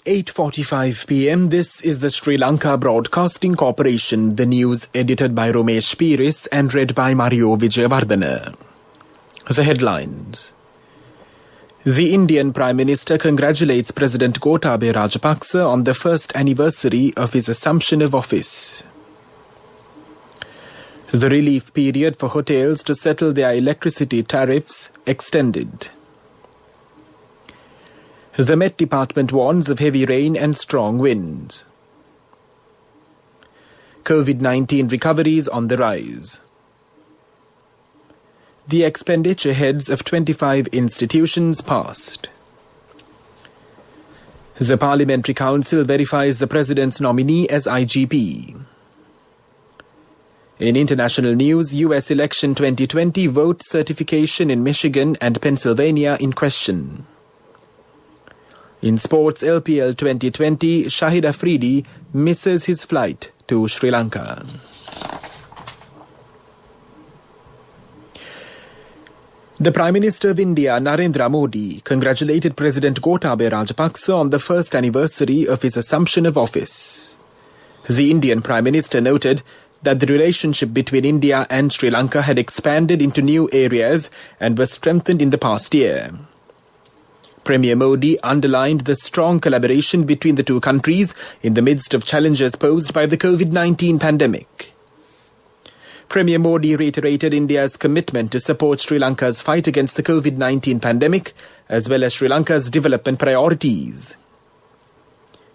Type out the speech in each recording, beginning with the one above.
8:45 p.m. This is the Sri Lanka Broadcasting Corporation. The news edited by Romesh Piris and read by Mario Vijayawardena. The headlines. The Indian Prime Minister congratulates President Gotabaya Rajapaksa on the first anniversary of his assumption of office. The relief period for hotels to settle their electricity tariffs extended. The Met Department warns of heavy rain and strong winds. COVID-19 recoveries on the rise. The expenditure heads of 25 institutions passed. The Parliamentary Council verifies the President's nominee as IGP. In international news, US election 2020 vote certification in Michigan and Pennsylvania in question. In sports, LPL 2020, Shahid Afridi misses his flight to Sri Lanka. The Prime Minister of India, Narendra Modi, congratulated President Gotabaya Rajapaksa on the first anniversary of his assumption of office. The Indian Prime Minister noted that the relationship between India and Sri Lanka had expanded into new areas and was strengthened in the past year. Premier Modi underlined the strong collaboration between the two countries in the midst of challenges posed by the COVID-19 pandemic. Premier Modi reiterated India's commitment to support Sri Lanka's fight against the COVID-19 pandemic, as well as Sri Lanka's development priorities.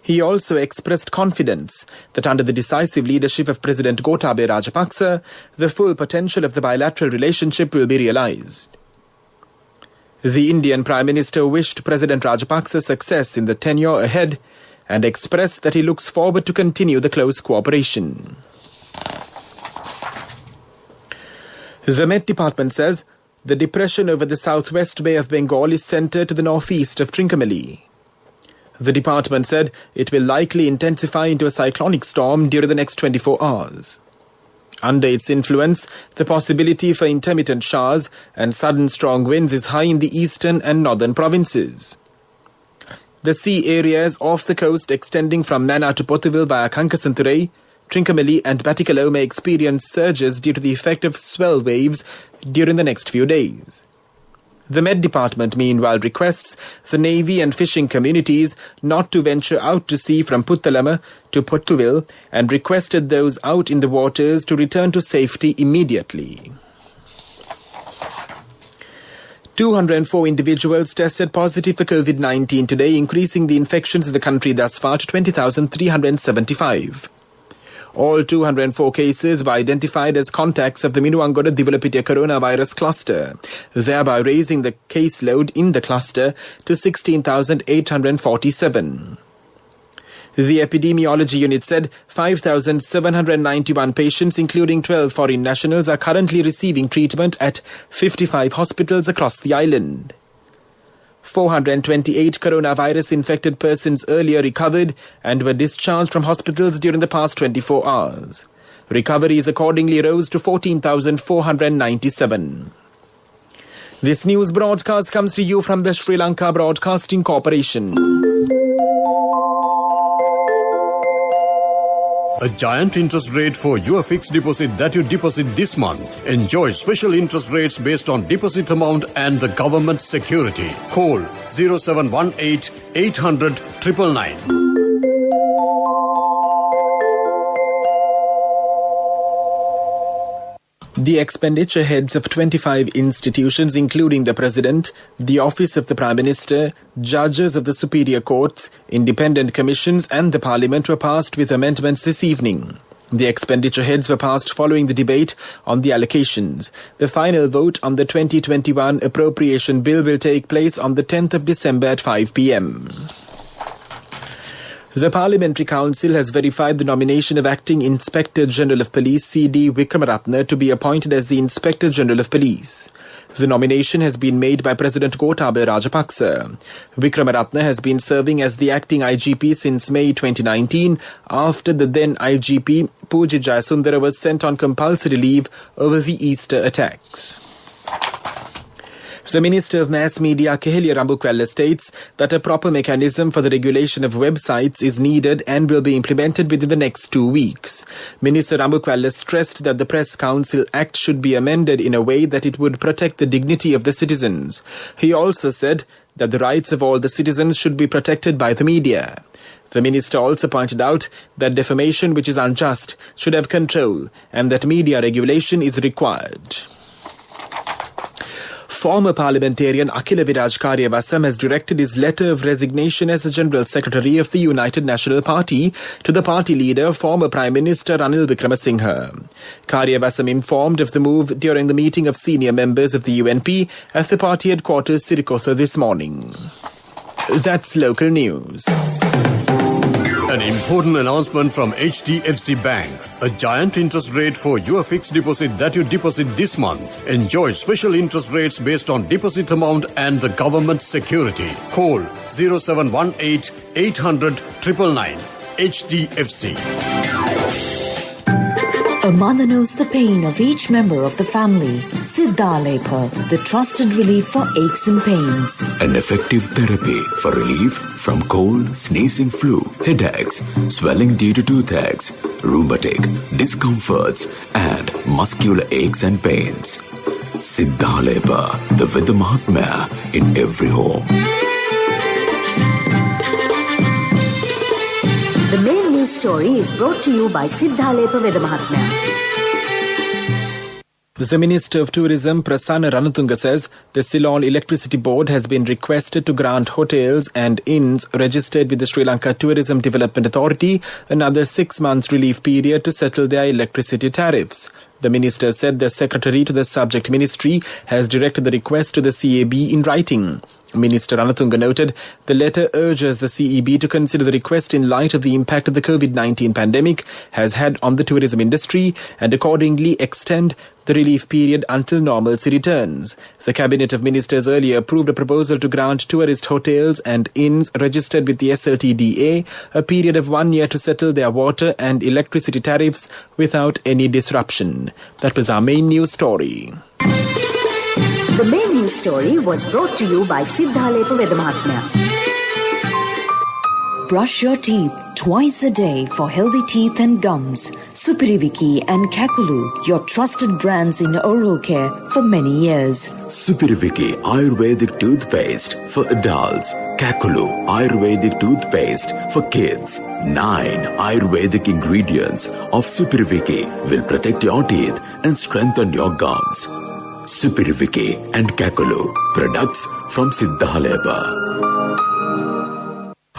He also expressed confidence that under the decisive leadership of President Gotabaya Rajapaksa, the full potential of the bilateral relationship will be realized. The Indian Prime Minister wished President Rajapaksa success in the tenure ahead and expressed that he looks forward to continue the close cooperation. The Met Department says the depression over the southwest Bay of Bengal is centered to the northeast of Trincomalee. The department said it will likely intensify into a cyclonic storm during the next 24 hours. Under its influence, the possibility for intermittent showers and sudden strong winds is high in the eastern and northern provinces. The sea areas off the coast extending from Mannar to Pothuwil via Kankasanturai, Trincomalee and Batticaloa may experience surges due to the effect of swell waves during the next few days. The Met Department, meanwhile, requests the Navy and fishing communities not to venture out to sea from Puttalama to Pothuwil and requested those out in the waters to return to safety immediately. 204 individuals tested positive for COVID-19 today, increasing the infections in the country thus far to 20,375. All 204 cases were identified as contacts of the Minuangoda Divulapitiya coronavirus cluster, thereby raising the caseload in the cluster to 16,847. The epidemiology unit said 5,791 patients, including 12 foreign nationals, are currently receiving treatment at 55 hospitals across the island. 428 coronavirus-infected persons earlier recovered and were discharged from hospitals during the past 24 hours. Recoveries accordingly rose to 14,497. This news broadcast comes to you from the Sri Lanka Broadcasting Corporation. A giant interest rate for your fixed deposit that you deposit this month. Enjoy special interest rates based on deposit amount and the government security. Call 0718 800 999. The expenditure heads of 25 institutions, including the President, the Office of the Prime Minister, judges of the Superior Courts, independent commissions and the Parliament were passed with amendments this evening. The expenditure heads were passed following the debate on the allocations. The final vote on the 2021 appropriation bill will take place on the 10th of December at 5 p.m. The Parliamentary Council has verified the nomination of Acting Inspector General of Police C.D. Wickramaratne to be appointed as the Inspector General of Police. The nomination has been made by President Gotabaya Rajapaksa. Wickramaratne has been serving as the acting IGP since May 2019 after the then IGP Pooja Jayasundara was sent on compulsory leave over the Easter attacks. The Minister of Mass Media, Kehelia Rambukwella, states that a proper mechanism for the regulation of websites is needed and will be implemented within the next 2 weeks. Minister Rambukwella stressed that the Press Council Act should be amended in a way that it would protect the dignity of the citizens. He also said that the rights of all the citizens should be protected by the media. The minister also pointed out that defamation which is unjust should have control and that media regulation is required. Former parliamentarian Akhila Viraj Karyavasam has directed his letter of resignation as the General Secretary of the United National Party to the party leader, former Prime Minister Ranil Wickremesinghe. Karyavasam informed of the move during the meeting of senior members of the UNP at the party headquarters Sirikotha this morning. That's local news. An important announcement from HDFC Bank. A giant interest rate for your fixed deposit that you deposit this month. Enjoy special interest rates based on deposit amount and the government security. Call 0718 800 999. HDFC. A mother knows the pain of each member of the family. Siddhalepa, the trusted relief for aches and pains. An effective therapy for relief from cold, sneezing, flu, headaches, swelling due to toothaches, rheumatic, discomforts, and muscular aches and pains. Siddhalepa, the Vidamahatmya in every home. The main news story is brought to you by Siddhalepa Vedamahatmya. The Minister of Tourism, Prasanna Ranatunga, says the Ceylon Electricity Board has been requested to grant hotels and inns registered with the Sri Lanka Tourism Development Authority another 6 months relief period to settle their electricity tariffs. The minister said the secretary to the subject ministry has directed the request to the CAB in writing. Minister Ranatunga noted the letter urges the CEB to consider the request in light of the impact of the COVID-19 pandemic has had on the tourism industry and accordingly extend the relief period until normalcy returns. The Cabinet of Ministers earlier approved a proposal to grant tourist hotels and inns registered with the SLTDA a period of 1 year to settle their water and electricity tariffs without any disruption. That was our main news story. The main news story was brought to you by Siddhalepa Vedamahatmya. Brush your teeth twice a day for healthy teeth and gums. Supiriviki and Kakulu, your trusted brands in oral care for many years. Supiriviki Ayurvedic toothpaste for adults. Kakulu Ayurvedic toothpaste for kids. 9 Ayurvedic ingredients of Supiriviki will protect your teeth and strengthen your gums. Supiriviki and Kakulu, products from Siddhalepa.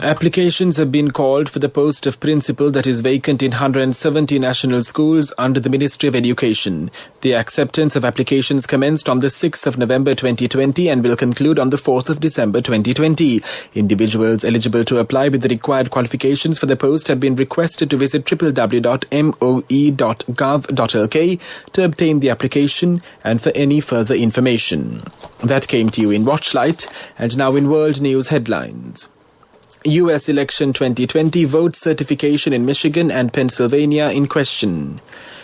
Applications have been called for the post of principal that is vacant in 170 national schools under the Ministry of Education. The acceptance of applications commenced on the 6th of November 2020 and will conclude on the 4th of December 2020. Individuals eligible to apply with the required qualifications for the post have been requested to visit www.moe.gov.lk to obtain the application and for any further information. That came to you in Watchlight and now in World News Headlines. US election 2020 vote certification in Michigan and Pennsylvania in question.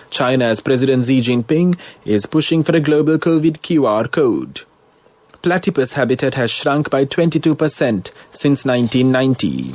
China's President Xi Jinping is pushing for a global COVID QR code. Platypus habitat has shrunk by 22% since 1990.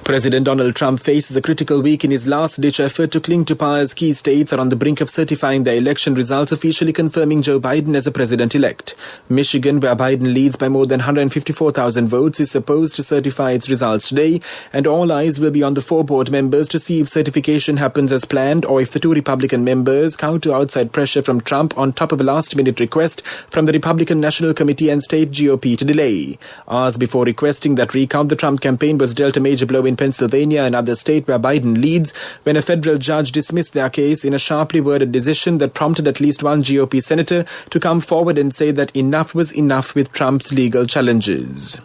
President Donald Trump faces a critical week in his last-ditch effort to cling to power as key states are on the brink of certifying their election results, officially confirming Joe Biden as a president-elect. Michigan, where Biden leads by more than 154,000 votes, is supposed to certify its results today, and all eyes will be on the 4 board members to see if certification happens as planned or if the 2 Republican members counter outside pressure from Trump on top of a last-minute request from the Republican National Committee and state GOP to delay. Hours before requesting that recount, the Trump campaign was dealt a major blow in Pennsylvania, another state where Biden leads, when a federal judge dismissed their case in a sharply worded decision that prompted at least one GOP senator to come forward and say that enough was enough with Trump's legal challenges.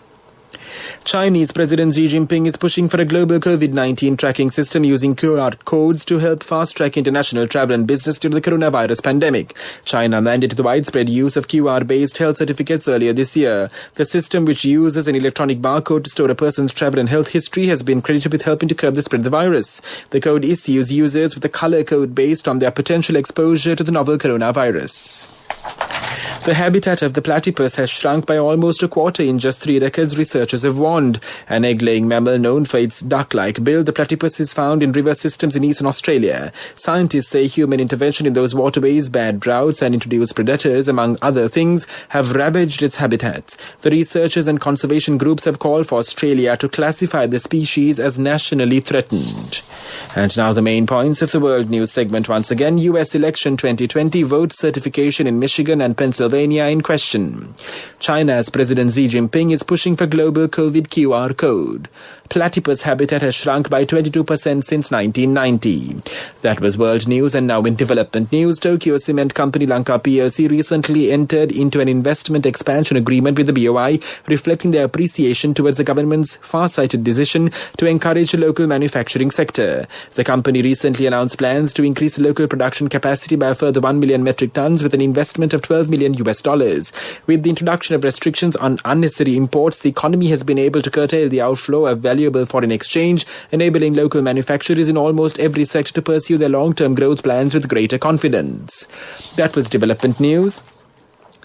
Chinese President Xi Jinping is pushing for a global COVID-19 tracking system using QR codes to help fast-track international travel and business due to the coronavirus pandemic. China mandated the widespread use of QR-based health certificates earlier this year. The system, which uses an electronic barcode to store a person's travel and health history, has been credited with helping to curb the spread of the virus. The code issues users with a color code based on their potential exposure to the novel coronavirus. The habitat of the platypus has shrunk by almost a quarter in just 3 decades, researchers have warned. An egg-laying mammal known for its duck-like build, the platypus is found in river systems in eastern Australia. Scientists say human intervention in those waterways, bad droughts and introduced predators, among other things, have ravaged its habitats. The researchers and conservation groups have called for Australia to classify the species as nationally threatened. And now the main points of the World News segment once again. US election 2020 vote certification in Michigan and Pennsylvania in question. China's President Xi Jinping is pushing for global COVID QR code. Platypus habitat has shrunk by 22% since 1990. That was World News, and now in development news. Tokyo Cement Company Lanka PLC recently entered into an investment expansion agreement with the BOI, reflecting their appreciation towards the government's far-sighted decision to encourage the local manufacturing sector. The company recently announced plans to increase local production capacity by a further 1 million metric tons with an investment of $12 million. With the introduction of restrictions on unnecessary imports, the economy has been able to curtail the outflow of valuable foreign exchange, enabling local manufacturers in almost every sector to pursue their long-term growth plans with greater confidence. That was development news.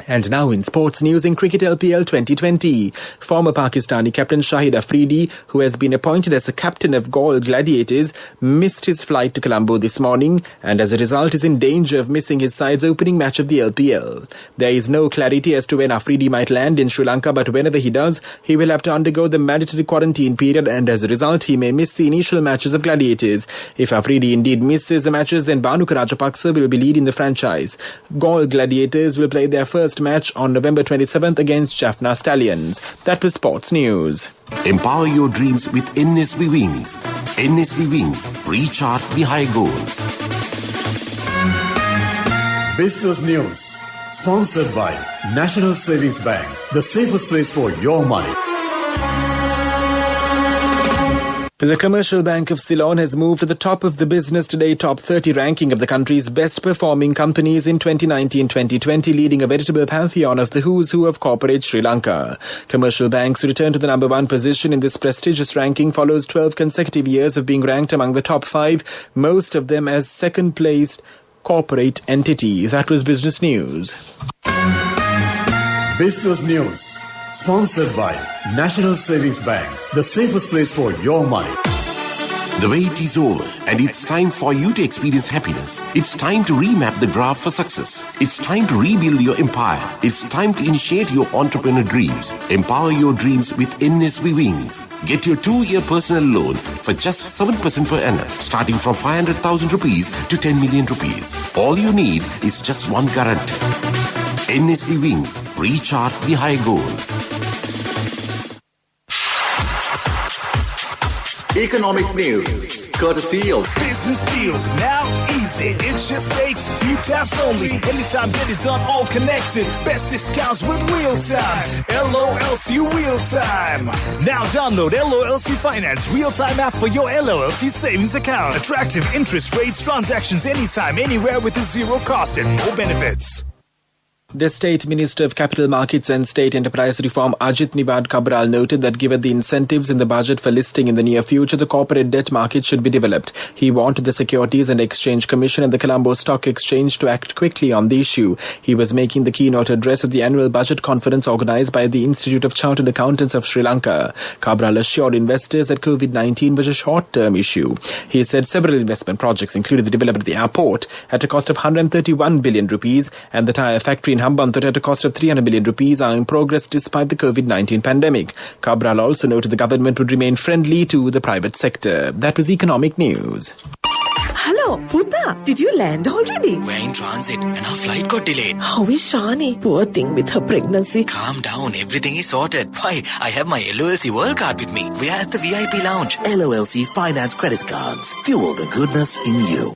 And now in sports news, in Cricket LPL 2020, former Pakistani captain Shahid Afridi, who has been appointed as the captain of Galle Gladiators, missed his flight to Colombo this morning and as a result is in danger of missing his side's opening match of the LPL. There is no clarity as to when Afridi might land in Sri Lanka, but whenever he does, he will have to undergo the mandatory quarantine period and as a result, he may miss the initial matches of Gladiators. If Afridi indeed misses the matches, then Bhanuka Rajapaksa will be leading the franchise. Galle Gladiators will play their first match on November 27th against Jaffna Stallions. That was sports news. Empower your dreams with NSB Wings. NSB Wings. Reach out the high goals. Business news. Sponsored by National Savings Bank. The safest place for your money. The Commercial Bank of Ceylon has moved to the top of the Business Today Top 30 ranking of the country's best performing companies in 2019-2020, leading a veritable pantheon of the who's who of corporate Sri Lanka. Commercial Bank's return to the number 1 position in this prestigious ranking follows 12 consecutive years of being ranked among the top 5, most of them as second-placed corporate entity. That was Business News. Business news. Sponsored by National Savings Bank, the safest place for your money. The wait is over and it's time for you to experience happiness. It's time to remap the graph for success. It's time to rebuild your empire. It's time to initiate your entrepreneur dreams. Empower your dreams with NSB Wings. Get your 2-year personal loan for just 7% per annum, starting from 500,000 rupees to 10 million rupees. All you need is just one guarantee. NSB Wings. Reach out the high goals. Economic news, courtesy of Business Deals, now easy. It just takes a few taps only. Anytime, get it done, all connected. Best discounts with real time. LOLC Real Time. Now download LOLC Finance Real Time app for your LOLC savings account. Attractive interest rates, transactions anytime, anywhere with a zero cost and no benefits. The State Minister of Capital Markets and State Enterprise Reform Ajit Nivad Cabral noted that given the incentives in the budget for listing in the near future, the corporate debt market should be developed. He wanted the Securities and Exchange Commission and the Colombo Stock Exchange to act quickly on the issue. He was making the keynote address at the annual budget conference organised by the Institute of Chartered Accountants of Sri Lanka. Cabral assured investors that COVID-19 was a short-term issue. He said several investment projects included the development of the airport at a cost of 131 billion rupees and the tyre factory in Hambantota at a cost of 300 million rupees are in progress despite the COVID-19 pandemic. Cabral also noted the government would remain friendly to the private sector. That was economic news. Hello, Puta. Did you land already? We're in transit and our flight got delayed. How is Shani? Poor thing with her pregnancy. Calm down, everything is sorted. Why, I have my LOLC World Card with me. We are at the VIP lounge. LOLC Finance Credit Cards. Fuel the goodness in you.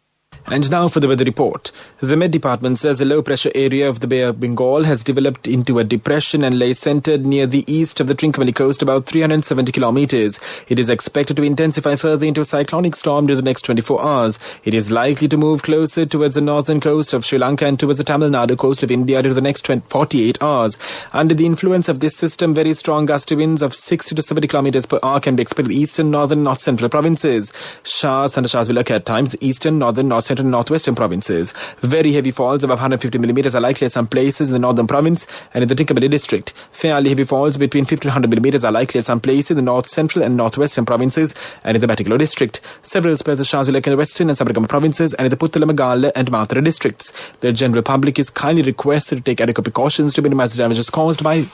And now for the weather report. The Met Department says the low-pressure area of the Bay of Bengal has developed into a depression and lays centered near the east of the Trincomalee coast about 370 kilometers. It is expected to intensify further into a cyclonic storm during the next 24 hours. It is likely to move closer towards the northern coast of Sri Lanka and towards the Tamil Nadu coast of India during the next 48 hours. Under the influence of this system, very strong gusty winds of 60 to 70 kilometers per hour can be expected in the eastern, northern, north-central provinces. Thundershowers will occur at times, eastern, northern, north-central central and northwestern provinces. Very heavy falls above 150 millimeters are likely at some places in the northern province and in the Tinkerbilly district. Fairly heavy falls between 50 to 100 millimeters are likely at some places in the north central and northwestern provinces and in the Batticaloa district. Several spells of showers will occur in the western and Sabaragama provinces and in the Puttala, Magala and Mathura districts. The general public is kindly requested to take adequate precautions to minimize damages caused by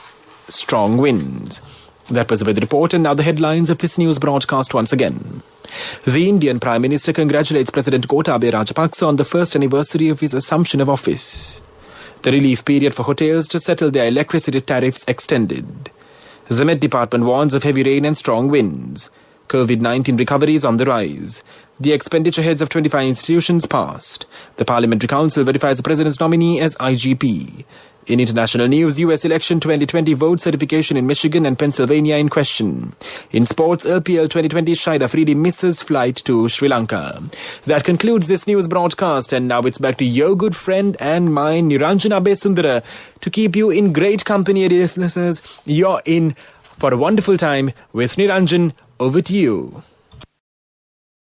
strong winds. That was the weather report, and now the headlines of this news broadcast once again. The Indian Prime Minister congratulates President Gotabaya Rajapaksa on the first anniversary of his assumption of office. The relief period for hotels to settle their electricity tariffs extended. The Met Department warns of heavy rain and strong winds. COVID-19 recovery is on the rise. The expenditure heads of 25 institutions passed. The Parliamentary Council verifies the President's nominee as IGP. In international news, US election 2020 vote certification in Michigan and Pennsylvania in question. In sports, LPL 2020 Shahid Afridi misses flight to Sri Lanka. That concludes this news broadcast, and now it's back to your good friend and mine, Niranjan Abesundara, to keep you in great company, dear listeners. You're in for a wonderful time with Niranjan. Over to you.